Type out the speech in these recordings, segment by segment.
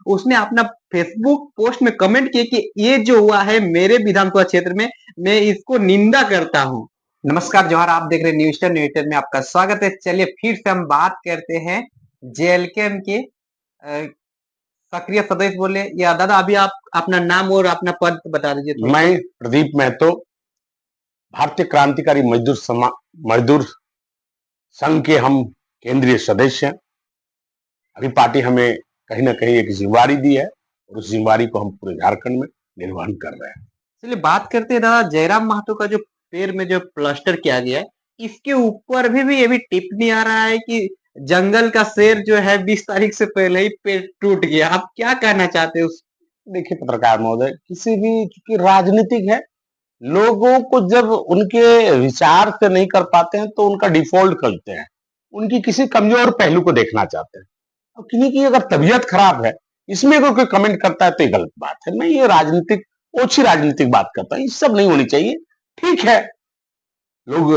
उसने अपना Facebook post में कमेंट किया कि ये जो हुआ है मेरे विधानसभा क्षेत्र में, मैं इसको निंदा करता हूँ। नमस्कार जोहार, आप देख रहे हैं न्यूज न्यूज में आपका स्वागत है। चलिए फिर से हम बात करते हैं जेएलकेएम के सक्रिय सदस्य बोले या दादा, अभी आप अपना नाम और अपना पद बता दीजिए थोड़ा। मैं प्रदीप महतो, भारतीय क्रांतिकारी मजदूर संघ के हम केंद्रीय सदस्य हैं। अभी पार्टी हमें कहीं ना कहीं एक जिम्मेवारी दी है और उस जिम्मेवारी को हम पूरे झारखंड में निर्वहन कर रहे हैं। चलिए बात करते हैं दादा, जयराम महतो का जो पैर में जो प्लास्टर किया गया है, इसके ऊपर भी ये भी टिप्पणी आ रहा है कि जंगल का शेर जो है 20 तारीख से पहले ही पैर टूट गया। आप क्या कहना चाहते हैं उस? देखिए पत्रकार महोदय, किसी भी चूंकि राजनीतिक है, लोगों को जब उनके विचार से नहीं कर पाते हैं तो उनका डिफॉल्ट करते हैं, उनकी किसी कमजोर पहलू को देखना चाहते हैं। और किन्हीं की अगर तबीयत खराब है इसमें अगर कोई कमेंट करता है तो ये गलत बात है। मैं ये राजनीतिक ओछी राजनीतिक बात करता हूँ, ये सब नहीं होनी चाहिए। ठीक है, लोग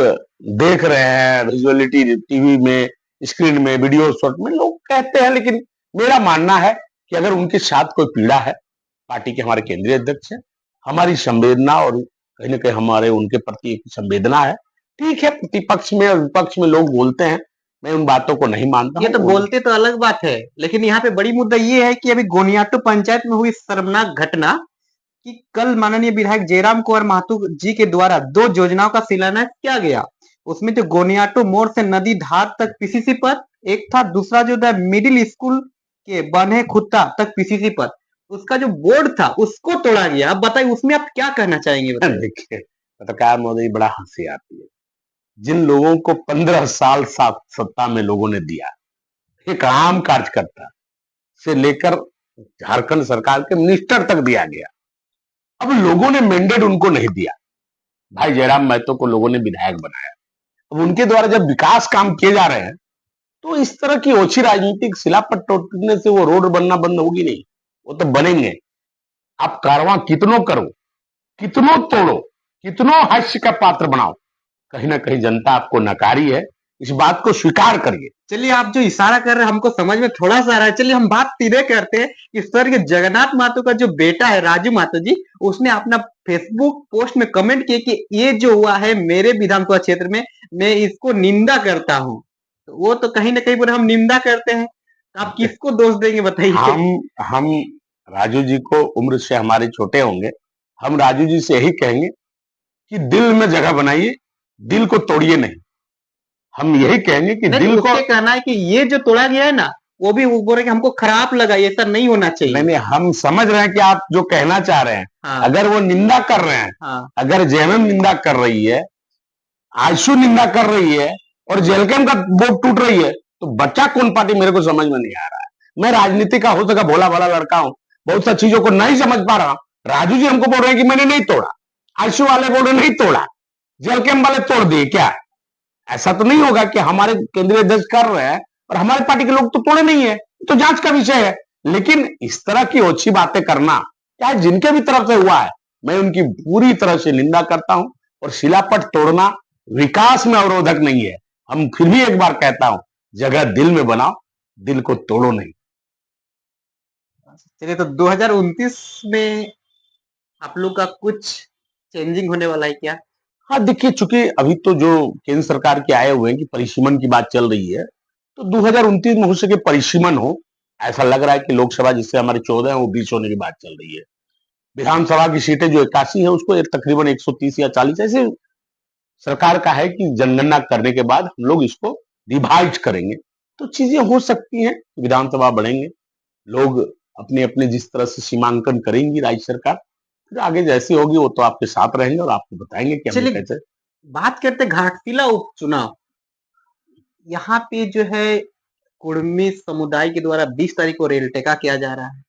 देख रहे हैं विजुअलिटी टीवी में, स्क्रीन में, वीडियो शॉट में लोग कहते हैं, लेकिन मेरा मानना है कि अगर उनके साथ कोई पीड़ा है, पार्टी के हमारे केंद्रीय अध्यक्ष है, हमारी संवेदना और कहीं ना कहीं हमारे उनके प्रति एक संवेदना है। ठीक है, प्रतिपक्ष में और विपक्ष में लोग बोलते हैं, मैं उन बातों को नहीं मानता। ये तो बोलते तो अलग बात है, लेकिन यहाँ पे बड़ी मुद्दा ये है कि अभी गोनियाटो पंचायत में हुई शर्मनाक घटना कि कल माननीय विधायक जयराम कुमार महतो जी के द्वारा 2 योजनाओं का शिलान्यास किया गया। उसमें जो गोनियाटो मोड़ से नदी धार तक पीसीसी पथ एक था, दूसरा जो था मिडिल स्कूल के बने खुट्टा तक पीसीसी पथ, उसका जो बोर्ड था उसको तोड़ा गया। अब बताइए उसमें आप क्या कहना चाहेंगे? देखिए पत्रकार महोदय, बड़ा हंसी आती है। जिन लोगों को 15 साल सत्ता में लोगों ने दिया, एक आम कार्यकर्ता से लेकर झारखंड सरकार के मिनिस्टर तक दिया गया, अब लोगों ने मैंडेट उनको नहीं दिया। भाई जयराम महतो को लोगों ने विधायक बनाया, अब उनके द्वारा जब विकास काम किए जा रहे हैं तो इस तरह की ओछी राजनीतिक शिलापट टूटने से वो रोड बनना बंद होगी नहीं, वो तो बनेंगे। आप कारवां कितनों करो, कितनों तोड़ो, कितनों हास्य का पात्र बनाओ, कहीं ना कहीं जनता आपको नकारी है, इस बात को स्वीकार करिए। चलिए आप जो इशारा कर रहे हैं हमको समझ में थोड़ा सा आ रहा है। चलिए हम बात सीधे करते हैं कि स्वर्गीय जगन्नाथ महतो का जो बेटा है राजू महतो जी, उसने अपना फेसबुक पोस्ट में कमेंट किया कि ये जो हुआ है मेरे विधानसभा क्षेत्र में, मैं इसको निंदा करता हूँ। तो वो तो कहीं ना कहीं पर हम निंदा करते हैं, तो आप किसको दोष देंगे बताइए? हम राजू जी को, उम्र से हमारे छोटे होंगे, हम राजू जी से यही कहेंगे कि दिल में जगह बनाइए, दिल को तोड़िए नहीं। हम यही कहेंगे कि दिल को, कहना है कि ये जो तोड़ा गया है ना, वो भी बोल रहे कि हमको खराब लगा, ये सब नहीं होना चाहिए। नहीं, हम समझ रहे हैं कि आप जो कहना चाह रहे हैं। हाँ। अगर वो निंदा कर रहे हैं, हाँ। अगर जेएमएम निंदा कर रही है, आयशु निंदा कर रही है और जेएलकेएम का बोर्ड टूट रही है, तो बच्चा कौन पार्टी मेरे को समझ में नहीं आ रहा है। मैं राजनीति का हो सका भोला भाला लड़का हूं, बहुत सा चीजों को नहीं समझ पा रहा। राजू जी हमको बोल रहे हैं कि मैंने नहीं तोड़ा, आयशु वाले बोल रहे नहीं तोड़ा, जेएलकेएम वाले तोड़ दिए। क्या ऐसा तो नहीं होगा कि हमारे केंद्रीय अध्यक्ष कर रहे हैं और हमारे पार्टी के लोग तो तोड़े नहीं है, तो जांच का विषय है। लेकिन इस तरह की ओछी बातें करना, चाहे जिनके भी तरफ से हुआ है, मैं उनकी पूरी तरह से निंदा करता हूं। और शिलापट तोड़ना विकास में अवरोधक नहीं है। हम फिर भी एक बार कहता हूं, जगह दिल में बनाओ, दिल को तोड़ो नहीं। चलिए, तो 2029 में आप लोग का कुछ चेंजिंग होने वाला है क्या? हाँ देखिए, चूंकि अभी तो जो केंद्र सरकार के आए हुए हैं कि परिसीमन की बात चल रही है, तो 2029 में हो सके परिसीमन हो। ऐसा लग रहा है कि लोकसभा जिससे हमारे 14 है वो 20 होने की बात चल रही है। विधानसभा की सीटें जो 81 है उसको तकरीबन 130 या 40 ऐसे सरकार का है कि जनगणना करने के बाद हम लोग इसको रिवाइज करेंगे, तो चीजें हो सकती हैं। विधानसभा बढ़ेंगे, लोग अपने अपने जिस तरह से सीमांकन करेंगी राज्य सरकार, फिर आगे जैसी होगी वो तो आपके साथ रहेंगे और आपको बताएंगे कि हम कैसे। बात करते घाटशिला उपचुनाव, यहाँ पे जो है कुर्मी समुदाय के द्वारा 20 तारीख को रेल टेका किया जा रहा है।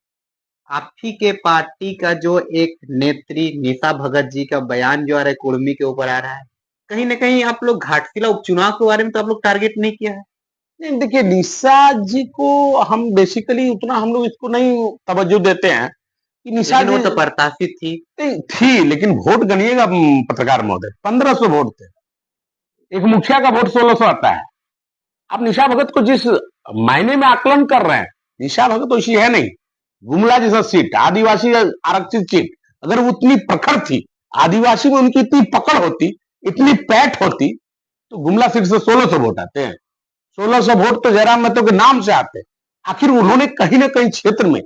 आप ही के पार्टी का जो एक नेत्री निशा भगत जी का बयान जो आ रहा है कुर्मी के ऊपर आ रहा है, कहीं ना कहीं आप लोग घाटशिला उपचुनाव के बारे में तो आप लोग टारगेट नहीं किया है? नहीं, देखिए निशा जी को हम बेसिकली उतना हम लोग इसको नहीं तवज्जो देते हैं कि निशा जी तो प्रत्याशी थी, लेकिन वोट गनिएगा पत्रकार महोदय, 1500 वोट थे, एक मुखिया का वोट 1600 आता है। आप निशा भगत को जिस मायने में आकलन कर रहे हैं, निशा भगत तो इसी है नहीं। गुमला जैसा सीट, आदिवासी आरक्षित सीट, अगर वो उतनी प्रखर थी, आदिवासी में उनकी इतनी पकड़ होती, इतनी पैठ होती, तो गुमला सीट से 1600 वोट आते हैं। 1600 वोट तो जयराम महतो के नाम से आते हैं। आखिर उन्होंने कहीं ना कहीं क्षेत्र में,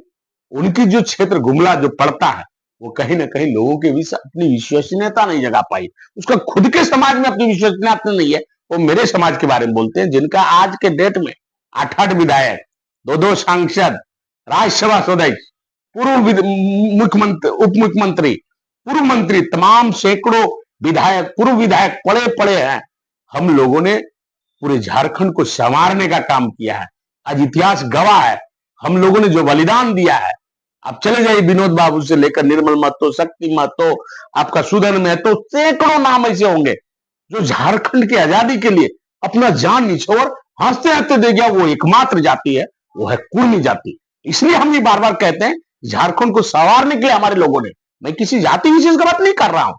उनकी जो क्षेत्र गुमला जो पड़ता है, वो कहीं ना कहीं लोगों के बीच अपनी विश्वसनीयता नहीं जगा पाई। उसका खुद के समाज में अपनी विश्वसनीयता नहीं है। वो मेरे समाज के बारे में बोलते हैं, जिनका आज के डेट में 8-8 विधायक, 2-2 सांसद, राज्यसभा सदस्य, पूर्व मुख्यमंत्री, उप मुख्यमंत्री, पूर्व मंत्री, तमाम सैकड़ों विधायक, पूर्व विधायक पड़े पड़े हैं। हम लोगों ने पूरे झारखंड को संवारने का काम किया है। आज इतिहास गवाह है, हम लोगों ने जो बलिदान दिया है। आप चले जाइए, विनोद बाबू से लेकर निर्मल महतो, शक्ति महतो, आपका सुधन महतो, सैकड़ों नाम ऐसे होंगे जो झारखंड की आजादी के लिए अपना जान निछोड़ हंसते हंसते दे गया। वो एकमात्र जाति है, वो है कुर्मी जाति। इसलिए हम ये बार बार कहते हैं, झारखंड को संवारने के लिए हमारे लोगों ने, मैं किसी जाति विशेष की बात नहीं कर रहा हूं,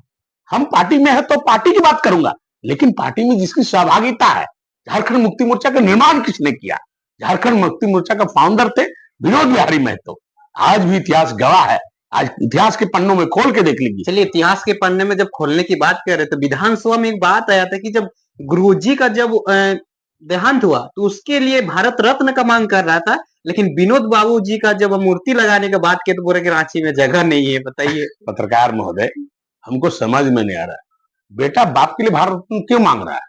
हम पार्टी में है तो पार्टी की बात करूंगा, लेकिन पार्टी में जिसकी सहभागिता है, झारखंड मुक्ति मोर्चा का निर्माण किसने किया? झारखंड मुक्ति मोर्चा का फाउंडर थे विनोद बिहारी महतो। आज भी इतिहास गवाह है, आज इतिहास के पन्नों में खोल के देख लीजिए। चलिए, इतिहास के पन्ने में जब खोलने की बात कर रहे थे, विधानसभा में एक बात आया था कि जब गुरुजी का जब देहांत हुआ तो उसके लिए भारत रत्न का मांग कर रहा था, लेकिन विनोद बाबू जी का जब मूर्ति लगाने की बात की तो बोले कि रांची में जगह नहीं है। बताइए। पत्रकार महोदय, हमको समझ में नहीं आ रहा है, बेटा बाप के लिए भारत रत्न क्यों मांग रहा है?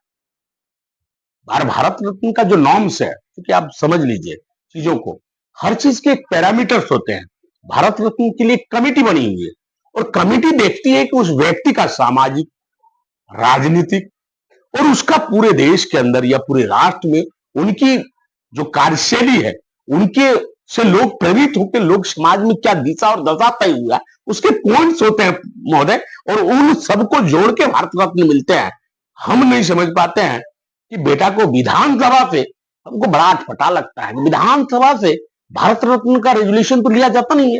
भारत रत्न का जो नॉर्म्स है, क्योंकि आप समझ लीजिए चीजों को, हर चीज के पैरामीटर्स होते हैं। भारत रत्न के लिए कमेटी बनी हुई है और कमेटी देखती है कि उस व्यक्ति का सामाजिक, राजनीतिक और उसका पूरे देश के अंदर या पूरे राष्ट्र में उनकी जो कार्यशैली है, उनके से लोग प्रेरित होकर लोग समाज में क्या दिशा और दशा तय हुआ, उसके पॉइंट्स होते हैं महोदय, और उन सबको जोड़ के भारत रत्न मिलते हैं। हम नहीं समझ पाते हैं कि बेटा को विधानसभा से, हमको बड़ा अटपटा लगता है, विधानसभा से भारत रत्न का रेजोल्यूशन तो लिया जाता नहीं है।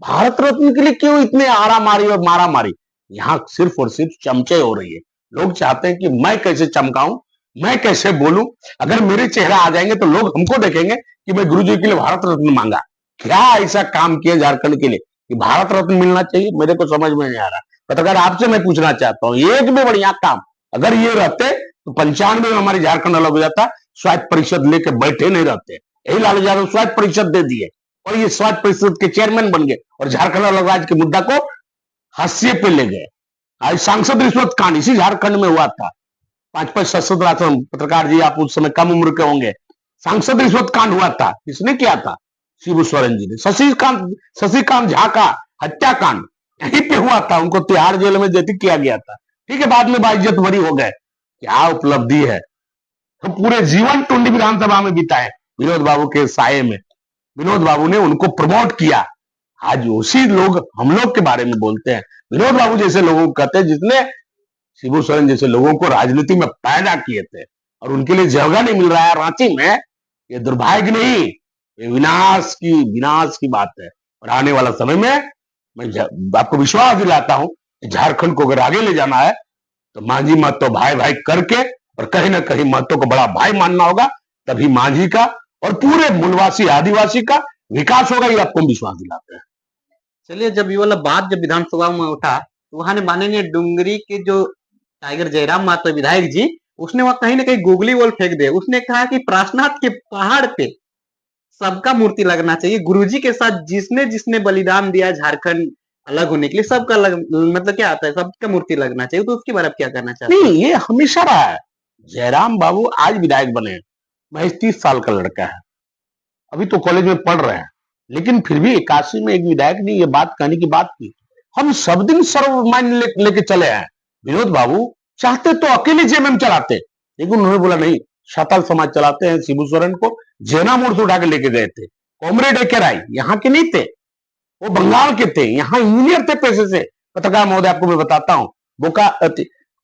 भारत रत्न के लिए क्यों इतने आरामारी और मारामारी? यहाँ सिर्फ और सिर्फ चमचे हो रही है। लोग चाहते हैं कि मैं कैसे चमकाऊं, मैं कैसे बोलूं, अगर मेरे चेहरा आ जाएंगे तो लोग हमको देखेंगे कि मैं गुरुजी के लिए भारत रत्न मांगा। क्या ऐसा काम किया झारखंड के लिए कि भारत रत्न मिलना चाहिए? मेरे को समझ में नहीं आ रहा। पत्रकार आपसे मैं पूछना चाहता हूँ, एक भी बढ़िया काम अगर ये रहते तो 95 में हमारी झारखंड अलग हो जाता। स्वायत्त परिषद लेके बैठे नहीं रहते, यही लालू यादव स्वायत्त परिषद दे दिए और ये स्वायत्त परिषद के चेयरमैन बन गए और झारखंड अलग राज्य के मुद्दा को हाशिए पे ले गए। आज सांसद रिश्वत कांड इसी झारखंड में हुआ था। 5-5 सशस्त्र आश्रम, पत्रकार जी आप उस समय कम उम्र के होंगे, सांसद रिश्वत कांड हुआ था। किसने किया था? शिबू सोरेन जी ने। शशिकांत झा का हत्याकांड यहीं पे हुआ था, उनको तिहाड़ जेल में जैसे किया गया था। ठीक है, बाद में बाइज्जत बरी हो गए। क्या उपलब्धि है? तो पूरे जीवन टुंडी विधानसभा में बिताए विनोद बाबू के साये में, विनोद बाबू ने उनको प्रमोट किया। आज उसी लोग हम लोग के बारे में बोलते हैं, विनोद बाबू जैसे लोगों को कहते हैं जिसने शिबू सोरेन जैसे लोगों को राजनीति में पैदा किए थे, और उनके लिए जगह नहीं मिल रहा है रांची में। ये दुर्भाग्य नहीं, ये विनाश की बात है। और आने वाला समय में मैं आपको विश्वास दिलाता हूं कि झारखंड को अगर आगे ले जाना है तो मांझी महतो भाई भाई करके, और कहीं ना कहीं महतो को बड़ा भाई मानना होगा, तभी मांझी का और पूरे मूलवासी आदिवासी का विकास होगा। ये आपको विश्वास दिलाते हैं। चलिए, जब ये वाला बात जब विधानसभा में उठा तो वहां ने माननीय डुंगरी के जो टाइगर जयराम महतो विधायक जी, उसने वहां कहीं ना कहीं गूगली वॉल फेंक दे। उसने कहा कि प्राशनाथ के पहाड़ पे सबका मूर्ति लगना चाहिए। गुरुजी के साथ जिसने जिसने बलिदान दिया झारखंड अलग होने के लिए, सबका मतलब क्या आता है, सबका मूर्ति लगना चाहिए। तो उसके बारे में क्या करना चाहते हैं? नहीं, ये हमेशा रहा है। जयराम बाबू आज विधायक बने, महज 30 साल का लड़का है, अभी तो कॉलेज में पढ़ रहे हैं, लेकिन फिर भी 81 में एक विधायक ने ये बात कहने की बात की। हम सब दिन सर्वमान्य लेके चले आए। विनोद बाबू चाहते तो अकेले जेएमएम चलाते, लेकिन उन्होंने बोला नहीं, साताल समाज चलाते हैं। शिबू सोरेन को जेना मोड़ से उठा के लेके गए थे। कॉमरेड एके राय यहाँ के नहीं थे, वो बंगाल के थे, यहाँ इंजीनियर थे पेशे से। पत्रकार महोदय आपको मैं बताता हूँ, बोका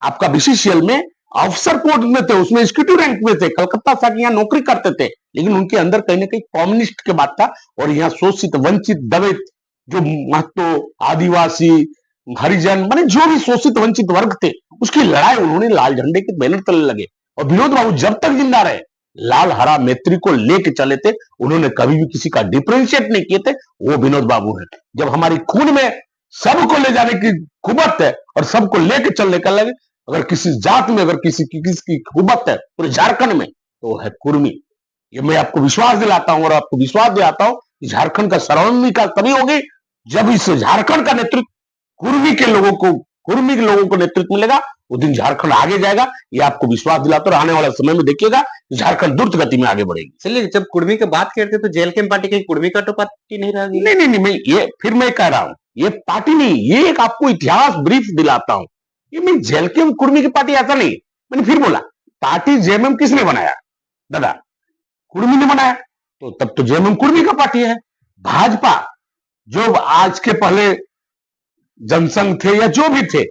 आपका बीसीसीएल में ऑफिसर पोस्ट में थे, उसमें एग्जीक्यूटिव रैंक में थे, कलकत्ता से यहाँ नौकरी करते थे, लेकिन उनके अंदर कहीं ना कहीं कम्युनिस्ट के बात था। और यहाँ शोषित, वंचित, दलित, जो महतो, आदिवासी, हरिजन, माने जो भी शोषित वंचित वर्ग थे, उसकी लड़ाई उन्होंने लाल झंडे के बैनर तले लगे। और विनोद बाबू जब तक जिंदा रहे लाल हरा मैत्री को लेके चले थे, उन्होंने कभी भी किसी का डिफरेंशिएट नहीं किए थे, वो विनोद बाबू है। जब हमारी खून में सबको ले जाने की कुवत है और सबको लेके चलने का लगे, अगर किसी जात में अगर किसी की कुवत है पूरे झारखंड में, तो है कुर्मी। ये मैं आपको विश्वास दिलाता हूं और आपको विश्वास दिलाता हूं कि झारखंड का सर्वांगीण विकास तभी होगी जब इस झारखंड का नेतृत्व कुर्मी के लोगों को नेतृत्व मिलेगा, वो दिन झारखंड आगे जाएगा। ये आपको विश्वास दिलाता और आने वाले समय में देखिएगा झारखंड द्रुत गति में आगे बढ़ेगी। चलिए, जब कुर्मी की बात करते तो जेएलके पार्टी कहीं कुर्मी का तो पार्टी नहीं रहा? नहीं, मैं कह रहा हूं, ये पार्टी नहीं, ये एक आपको इतिहास ब्रीफ दिलाता हूं। ये मैं जेएलके कुर्मी की पार्टी ऐसा नहीं, मैंने फिर बोला पार्टी जेएमएम किसने बनाया? दादा कुर्मी ने बनाया, तो तब तो जेएमएम कुर्मी का पार्टी है। भाजपा जो आज के पहले जनसंघ थे या जो भी थे,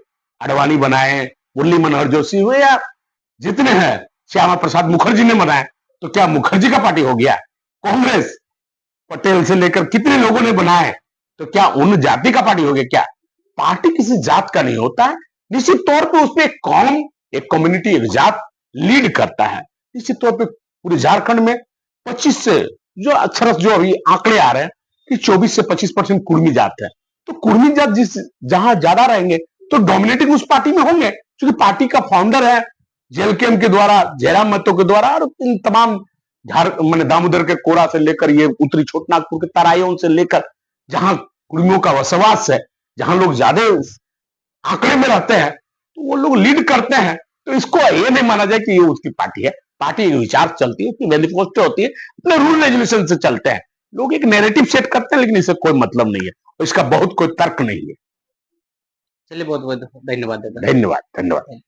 अडवाणी बनाए, मुरली मनोहर जोशी हुए या जितने हैं, श्यामा प्रसाद मुखर्जी ने बनाए, तो क्या मुखर्जी का पार्टी हो गया? कांग्रेस पटेल से लेकर कितने लोगों ने बनाए, तो क्या उन जाति का पार्टी हो गया? क्या पार्टी किसी जात का नहीं होता है, निश्चित तौर पे उसमें एक कौम, एक कम्युनिटी, एक जात लीड करता है। निश्चित तौर पे पूरे झारखंड में 25 से जो अक्षरश जो अभी आंकड़े आ रहे हैं कि 24 से 25% कुर्मी जात है, तो कुर्मी जात जहां ज्यादा रहेंगे तो डोमिनेटिंग उस पार्टी में होंगे, क्योंकि पार्टी का फाउंडर है जेएलके के द्वारा, जयराम महतो के द्वारा, और इन तमाम मैंने दामोदर के कोड़ा से लेकर ये उत्तरी छोटनागपुर के तराइयों से लेकर जहां कुर्मियों का वसवास है, जहां लोग ज्यादा आंकड़े में रहते हैं, तो वो लोग लीड करते हैं। तो इसको ये नहीं माना जाए कि ये उसकी पार्टी है। पार्टी विचार चलती है, उसकी मैनिफेस्टो होती है, अपने रूल रेगुलेशन से चलते हैं। लोग एक नैरेटिव सेट करते हैं, लेकिन इससे कोई मतलब नहीं है और इसका बहुत कोई तर्क नहीं है। चलिए, बहुत बहुत धन्यवाद। धन्यवाद।